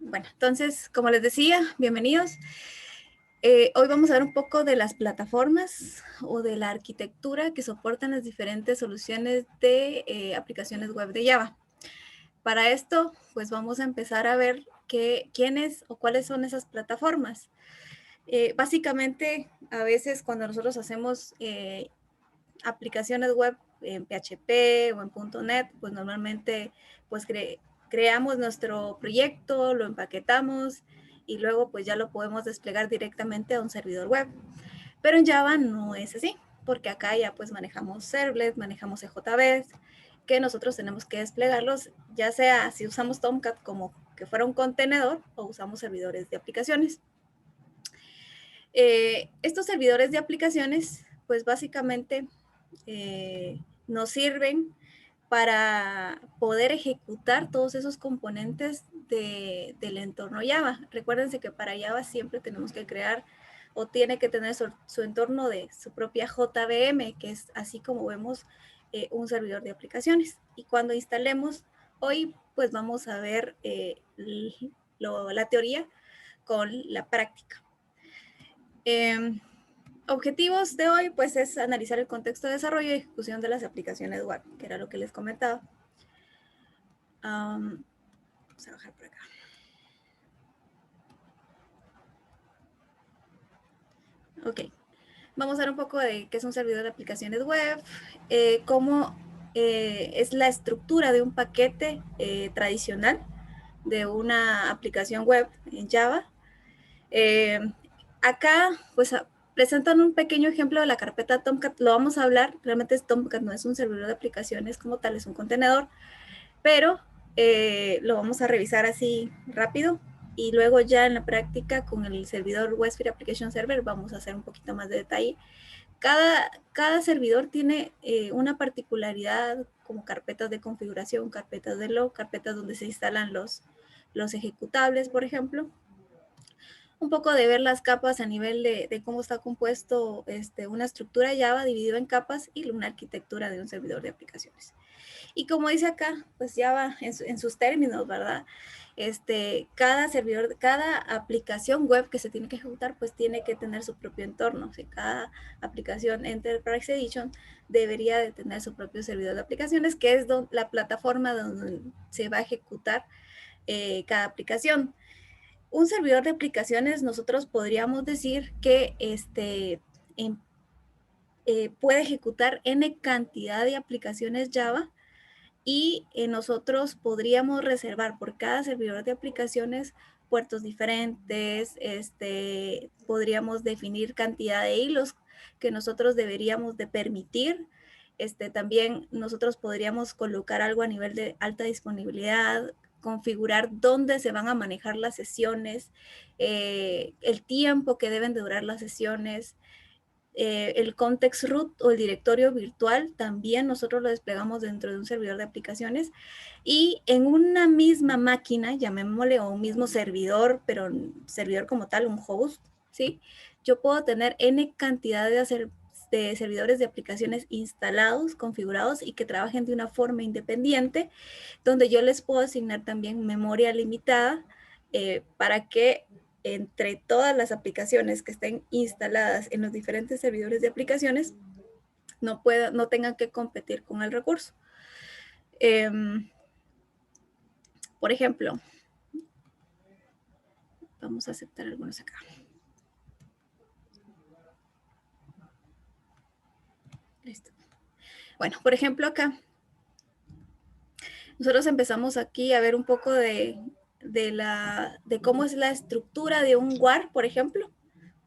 Bueno, entonces, como les decía, bienvenidos. Hoy vamos a ver un poco de las plataformas o de la arquitectura que soportan las diferentes soluciones de aplicaciones web de Java. Para esto, pues vamos a empezar a ver quiénes o cuáles son esas plataformas. Básicamente, a veces cuando nosotros hacemos aplicaciones web en PHP o en .NET, pues normalmente pues creamos nuestro proyecto, lo empaquetamos y luego pues ya lo podemos desplegar directamente a un servidor web. Pero en Java no es así, porque acá ya pues manejamos servlet, manejamos EJBs, que nosotros tenemos que desplegarlos, ya sea si usamos Tomcat como que fuera un contenedor o usamos servidores de aplicaciones. Estos servidores de aplicaciones pues básicamente nos sirven para poder ejecutar todos esos componentes del entorno Java. Recuérdense que para Java siempre tenemos que crear o tiene que tener su entorno de su propia JVM, que es así como vemos un servidor de aplicaciones. Y cuando instalemos, hoy pues vamos a ver la teoría con la práctica. Objetivos de hoy, pues, es analizar el contexto de desarrollo y ejecución de las aplicaciones web, que era lo que les comentaba. Vamos a bajar por acá. Ok. Vamos a ver un poco de qué es un servidor de aplicaciones web, cómo es la estructura de un paquete tradicional de una aplicación web en Java. Acá, pues, presentan un pequeño ejemplo de la carpeta Tomcat. Lo vamos a hablar. Realmente Tomcat no es un servidor de aplicaciones como tal, es un contenedor, pero lo vamos a revisar así rápido. Y luego ya en la práctica con el servidor WebSphere Application Server vamos a hacer un poquito más de detalle. Cada servidor tiene una particularidad como carpetas de configuración, carpetas de log, carpetas donde se instalan los ejecutables, por ejemplo. Un poco de ver las capas a nivel de cómo está compuesto una estructura Java dividido en capas y una arquitectura de un servidor de aplicaciones. Y como dice acá, pues Java en sus términos, ¿verdad? Cada servidor, cada aplicación web que se tiene que ejecutar, pues tiene que tener su propio entorno. O sea, cada aplicación Enterprise Edition debería de tener su propio servidor de aplicaciones, que es la plataforma donde se va a ejecutar cada aplicación. Un servidor de aplicaciones, nosotros podríamos decir que puede ejecutar N cantidad de aplicaciones Java y nosotros podríamos reservar por cada servidor de aplicaciones puertos diferentes, podríamos definir cantidad de hilos que nosotros deberíamos de permitir. También nosotros podríamos colocar algo a nivel de alta disponibilidad, configurar dónde se van a manejar las sesiones, el tiempo que deben de durar las sesiones, el context root o el directorio virtual también nosotros lo desplegamos dentro de un servidor de aplicaciones y en una misma máquina, llamémosle, o un mismo servidor, pero servidor como tal, un host, ¿sí? Yo puedo tener N cantidad de servidores de aplicaciones instalados, configurados y que trabajen de una forma independiente, donde yo les puedo asignar también memoria limitada para que entre todas las aplicaciones que estén instaladas en los diferentes servidores de aplicaciones no tengan que competir con el recurso. Por ejemplo, vamos a aceptar algunos acá. Listo. Bueno, por ejemplo, acá nosotros empezamos aquí a ver un poco de cómo es la estructura de un WAR, por ejemplo.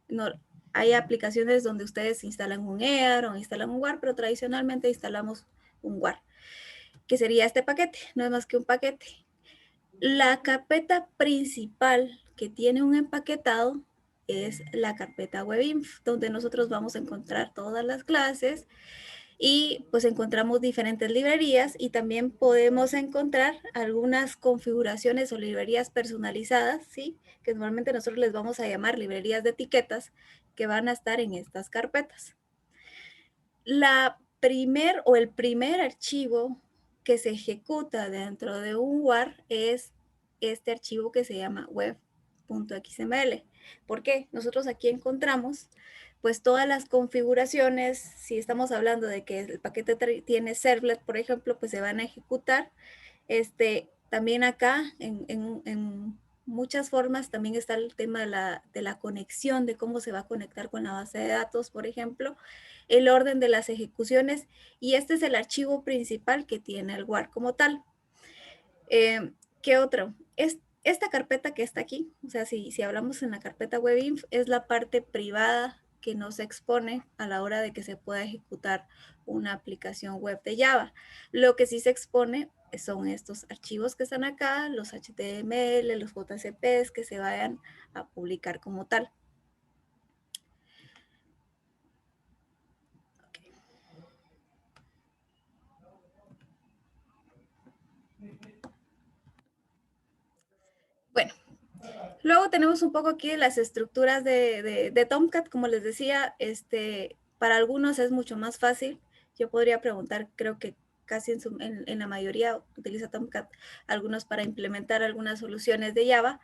No, hay aplicaciones donde ustedes instalan un EAR o instalan un WAR, pero tradicionalmente instalamos un WAR, que sería este paquete, no es más que un paquete. La carpeta principal que tiene un empaquetado es la carpeta webinf, donde nosotros vamos a encontrar todas las clases y pues encontramos diferentes librerías y también podemos encontrar algunas configuraciones o librerías personalizadas, ¿sí? Que normalmente nosotros les vamos a llamar librerías de etiquetas que van a estar en estas carpetas. El primer archivo que se ejecuta dentro de un WAR es este archivo que se llama web.xml. ¿Por qué? Nosotros aquí encontramos pues todas las configuraciones. Si estamos hablando de que el paquete tiene servlet, por ejemplo, pues se van a ejecutar. También acá en muchas formas también está el tema de la conexión, de cómo se va a conectar con la base de datos, por ejemplo, el orden de las ejecuciones, y este es el archivo principal que tiene el WAR como tal. ¿Qué otro? Esta carpeta que está aquí, o sea, si hablamos en la carpeta webinf, es la parte privada que no se expone a la hora de que se pueda ejecutar una aplicación web de Java. Lo que sí se expone son estos archivos que están acá, los HTML, los JCPs que se vayan a publicar como tal. Okay. Bueno, luego tenemos un poco aquí las estructuras de Tomcat, como les decía, para algunos es mucho más fácil. Yo podría preguntar, creo que casi en la mayoría utiliza Tomcat, algunos para implementar algunas soluciones de Java,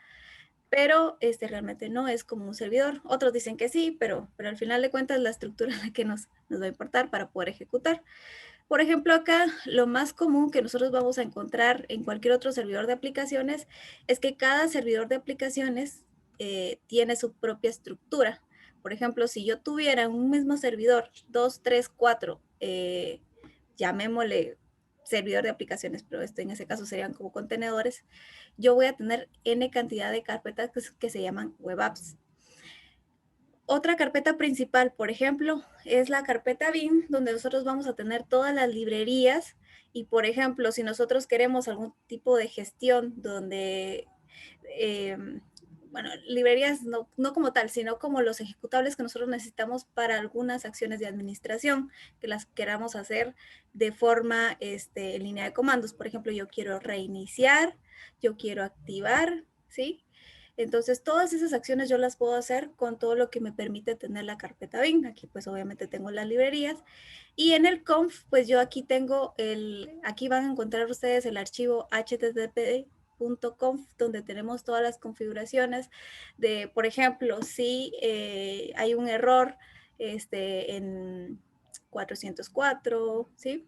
pero realmente no es como un servidor. Otros dicen que sí, pero al final de cuentas la estructura es la que nos va a importar para poder ejecutar. Por ejemplo, acá lo más común que nosotros vamos a encontrar en cualquier otro servidor de aplicaciones es que cada servidor de aplicaciones tiene su propia estructura. Por ejemplo, si yo tuviera un mismo servidor, 2, 3, 4, llamémosle servidor de aplicaciones, pero en ese caso serían como contenedores, yo voy a tener N cantidad de carpetas que se llaman web apps. Otra carpeta principal, por ejemplo, es la carpeta bin, donde nosotros vamos a tener todas las librerías. Y, por ejemplo, si nosotros queremos algún tipo de gestión donde, bueno, librerías no como tal, sino como los ejecutables que nosotros necesitamos para algunas acciones de administración que las queramos hacer de forma en línea de comandos. Por ejemplo, yo quiero reiniciar, yo quiero activar, ¿sí? Entonces, todas esas acciones yo las puedo hacer con todo lo que me permite tener la carpeta bin. Aquí, pues, obviamente tengo las librerías. Y en el conf, pues, yo aquí tengo aquí van a encontrar ustedes el archivo http.conf, donde tenemos todas las configuraciones de, por ejemplo, si hay un error en 404, ¿sí?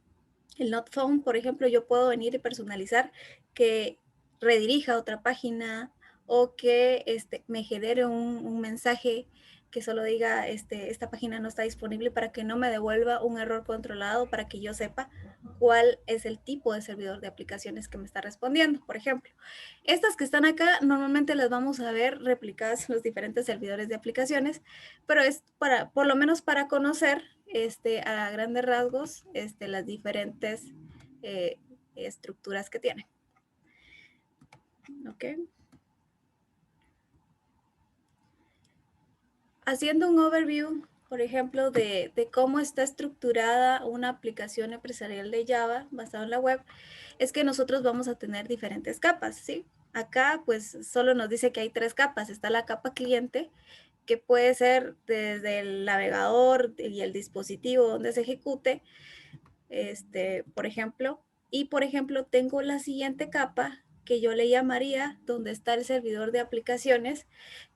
El not found, por ejemplo, yo puedo venir y personalizar que redirija a otra página o que me genere un mensaje que solo diga esta página no está disponible, para que no me devuelva un error controlado, para que yo sepa cuál es el tipo de servidor de aplicaciones que me está respondiendo. Por ejemplo, estas que están acá normalmente las vamos a ver replicadas en los diferentes servidores de aplicaciones, pero es por lo menos para conocer a grandes rasgos las diferentes estructuras que tiene. ¿Ok? Haciendo un overview, por ejemplo, de cómo está estructurada una aplicación empresarial de Java basada en la web, es que nosotros vamos a tener diferentes capas, ¿sí? Acá, pues, solo nos dice que hay 3 capas. Está la capa cliente, que puede ser desde el navegador y el dispositivo donde se ejecute, por ejemplo. Y, por ejemplo, tengo la siguiente capa que yo le llamaría donde está el servidor de aplicaciones,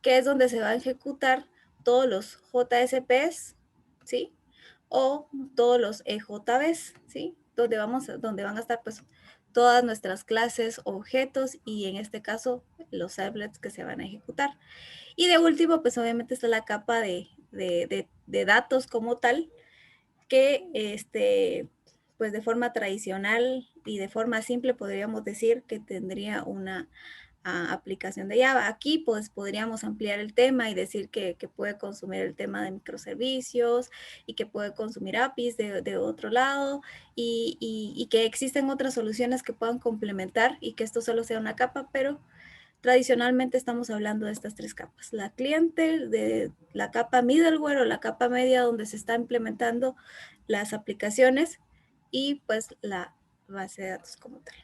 que es donde se va a ejecutar todos los JSPs, ¿sí? O todos los EJBs, ¿sí? Donde van a estar pues todas nuestras clases, objetos y en este caso los servlets que se van a ejecutar. Y de último, pues obviamente está la capa de datos como tal, que pues de forma tradicional y de forma simple podríamos decir que tendría una aplicación de Java. Aquí pues podríamos ampliar el tema y decir que puede consumir el tema de microservicios y que puede consumir APIs de otro lado y que existen otras soluciones que puedan complementar y que esto solo sea una capa, pero tradicionalmente estamos hablando de estas 3 capas. La cliente, de la capa middleware o la capa media donde se está implementando las aplicaciones y pues la base de datos como tal.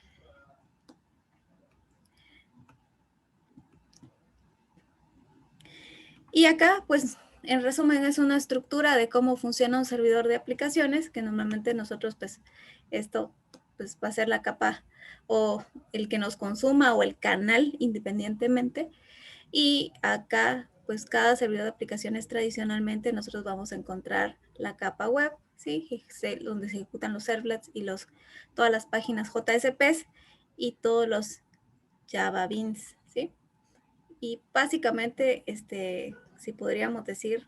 Y acá, pues, en resumen, es una estructura de cómo funciona un servidor de aplicaciones, que normalmente nosotros, pues, esto pues va a ser la capa o el que nos consuma o el canal independientemente. Y acá, pues cada servidor de aplicaciones tradicionalmente nosotros vamos a encontrar la capa web, ¿sí? Donde se ejecutan los servlets y todas las páginas JSPs y todos los Java Beans, ¿sí? Y básicamente, si podríamos decir,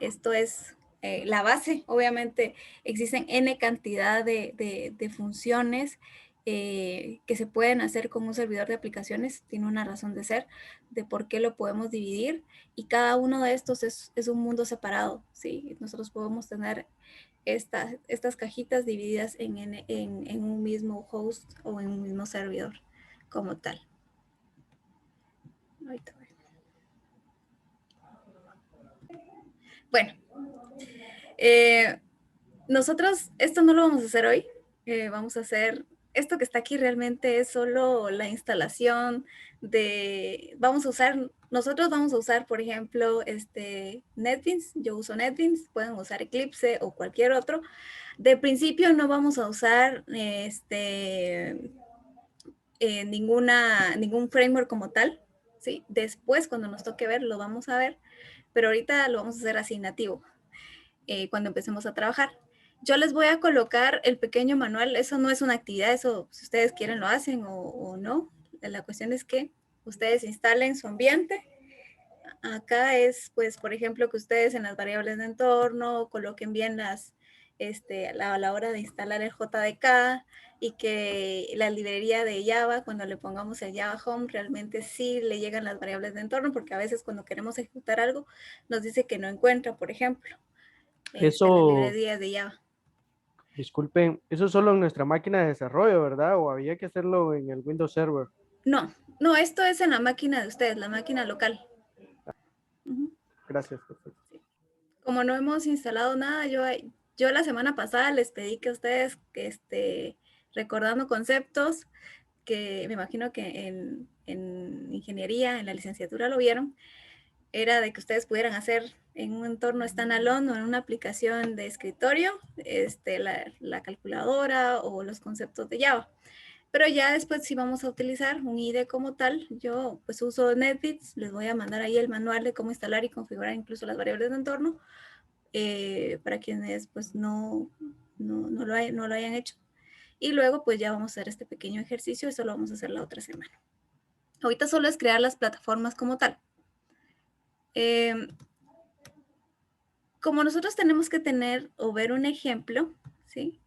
esto es la base. Obviamente existen N cantidad de funciones que se pueden hacer con un servidor de aplicaciones. Tiene una razón de ser, de por qué lo podemos dividir. Y cada uno de estos es un mundo separado, ¿sí? Nosotros podemos tener estas cajitas divididas en un mismo host o en un mismo servidor como tal. Ahorita voy. Bueno, nosotros esto no lo vamos a hacer hoy. Vamos a hacer esto que está aquí realmente es solo la instalación nosotros vamos a usar, por ejemplo, NetBeans. Yo uso NetBeans, pueden usar Eclipse o cualquier otro. De principio no vamos a usar ningún framework como tal, ¿sí? Después, cuando nos toque ver, lo vamos a ver, pero ahorita lo vamos a hacer así nativo, cuando empecemos a trabajar. Yo les voy a colocar el pequeño manual. Eso no es una actividad, eso si ustedes quieren lo hacen o no. La cuestión es que ustedes instalen su ambiente. Acá es, pues, por ejemplo, que ustedes en las variables de entorno coloquen bien a la hora de instalar el JDK y que la librería de Java, cuando le pongamos el Java Home, realmente sí le llegan las variables de entorno, porque a veces cuando queremos ejecutar algo nos dice que no encuentra, por ejemplo, las Eso, librerías de Java. disculpen, eso es solo en nuestra máquina de desarrollo, ¿verdad? ¿O había que hacerlo en el Windows Server? No, no, esto es en la máquina de ustedes, la máquina local. Ujú. Gracias, perfecto. Como no hemos instalado nada, yo la semana pasada les pedí que ustedes, recordando conceptos, que me imagino que en ingeniería, en la licenciatura lo vieron, era de que ustedes pudieran hacer en un entorno standalone o en una aplicación de escritorio, la calculadora o los conceptos de Java. Pero ya después si vamos a utilizar un IDE como tal, yo pues uso NetBeans, les voy a mandar ahí el manual de cómo instalar y configurar incluso las variables de entorno, para quienes pues no lo hayan hecho. Y luego pues ya vamos a hacer este pequeño ejercicio, eso lo vamos a hacer la otra semana. Ahorita solo es crear las plataformas como tal. Como nosotros tenemos que tener o ver un ejemplo, ¿sí?